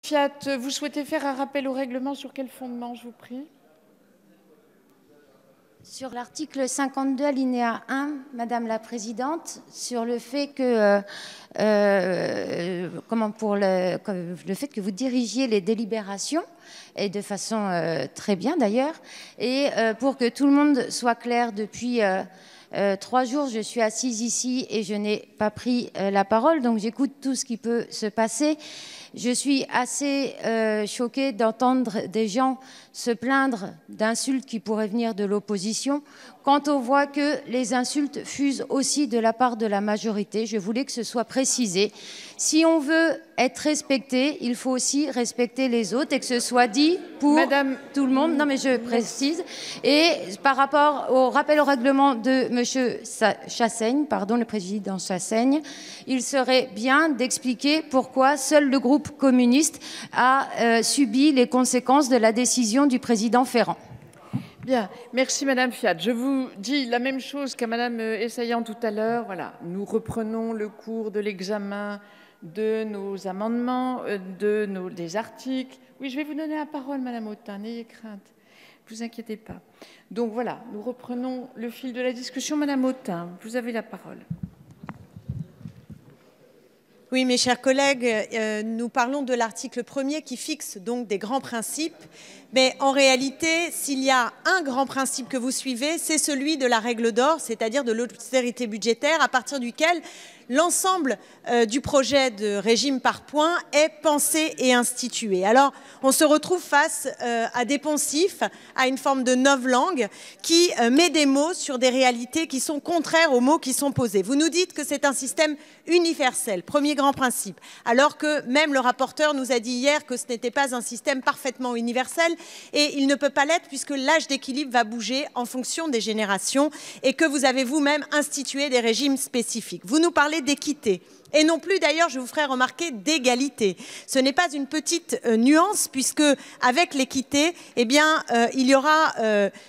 Fiat, vous souhaitez faire un rappel au règlement sur quel fondement, je vous prie? Sur l'article 52, alinéa 1, Madame la Présidente, sur le fait que, le fait que vous dirigiez les délibérations, et de façon très bien d'ailleurs, et pour que tout le monde soit clair, depuis 3 jours, je suis assise ici et je n'ai pas pris la parole, donc j'écoute tout ce qui peut se passer. Je suis assez choquée d'entendre des gens se plaindre d'insultes qui pourraient venir de l'opposition, quand on voit que les insultes fusent aussi de la part de la majorité. Je voulais que ce soit précisé. Si on veut être respecté, il faut aussi respecter les autres et que ce soit dit pour tout le monde. Non, mais je précise. Et par rapport au rappel au règlement de M. Chassaigne, le président Chassaigne, il serait bien d'expliquer pourquoi seul le groupe communiste a subi les conséquences de la décision du président Ferrand. Bien, merci Madame Fiat. Je vous dis la même chose qu'à Madame Essayant tout à l'heure. Voilà, nous reprenons le cours de l'examen de nos amendements, des articles. Oui, je vais vous donner la parole, Madame Autain, n'ayez crainte, ne vous inquiétez pas. Donc voilà, nous reprenons le fil de la discussion. Madame Autain, vous avez la parole. Oui, mes chers collègues, nous parlons de l'article 1er qui fixe donc des grands principes. Mais en réalité, s'il y a un grand principe que vous suivez, c'est celui de la règle d'or, c'est-à-dire de l'austérité budgétaire, à partir duquel l'ensemble du projet de régime par points est pensé et institué. Alors, on se retrouve face à des poncifs, à une forme de novlangue qui met des mots sur des réalités qui sont contraires aux mots qui sont posés. Vous nous dites que c'est un système universel, premier grand principe, alors que même le rapporteur nous a dit hier que ce n'était pas un système parfaitement universel, et il ne peut pas l'être puisque l'âge d'équilibre va bouger en fonction des générations et que vous avez vous-même institué des régimes spécifiques. Vous nous parlez d'équité. Et non plus, d'ailleurs, je vous ferai remarquer, d'égalité. Ce n'est pas une petite nuance, puisque avec l'équité, eh bien, il y aura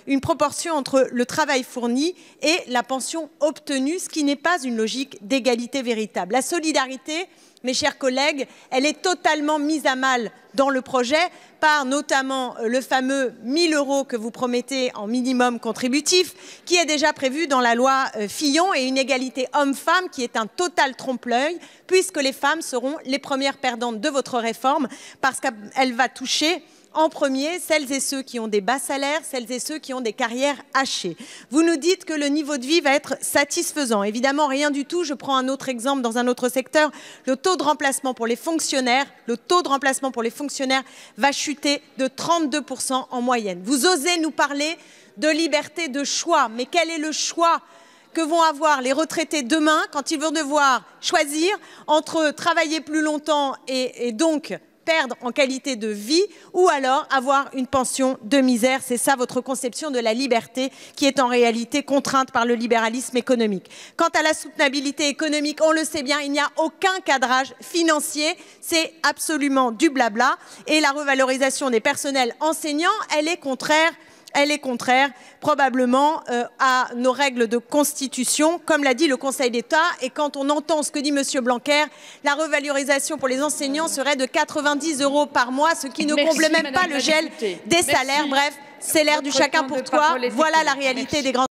une proportion entre le travail fourni et la pension obtenue, ce qui n'est pas une logique d'égalité véritable. La solidarité, mes chers collègues, elle est totalement mise à mal dans le projet par notamment le fameux 1 000 € que vous promettez en minimum contributif, qui est déjà prévu dans la loi Fillon, et une égalité homme-femme qui est un total trompe-l'œil, puisque les femmes seront les premières perdantes de votre réforme, parce qu'elle va toucher en premier celles et ceux qui ont des bas salaires, celles et ceux qui ont des carrières hachées. Vous nous dites que le niveau de vie va être satisfaisant. Évidemment, rien du tout. Je prends un autre exemple dans un autre secteur. Le taux de remplacement pour les fonctionnaires, va chuter de 32% en moyenne. Vous osez nous parler de liberté de choix. Mais quel est le choix que vont avoir les retraités demain quand ils vont devoir choisir entre travailler plus longtemps et donc perdre en qualité de vie, ou alors avoir une pension de misère? C'est ça votre conception de la liberté, qui est en réalité contrainte par le libéralisme économique. Quant à la soutenabilité économique, on le sait bien, il n'y a aucun cadrage financier, c'est absolument du blabla, et la revalorisation des personnels enseignants, elle est contraire probablement à nos règles de constitution, comme l'a dit le Conseil d'État. Et quand on entend ce que dit M. Blanquer, la revalorisation pour les enseignants serait de 90 € par mois, ce qui ne comble même pas le gel des salaires. Bref, c'est l'ère du chacun pour toi. Voilà la réalité des grands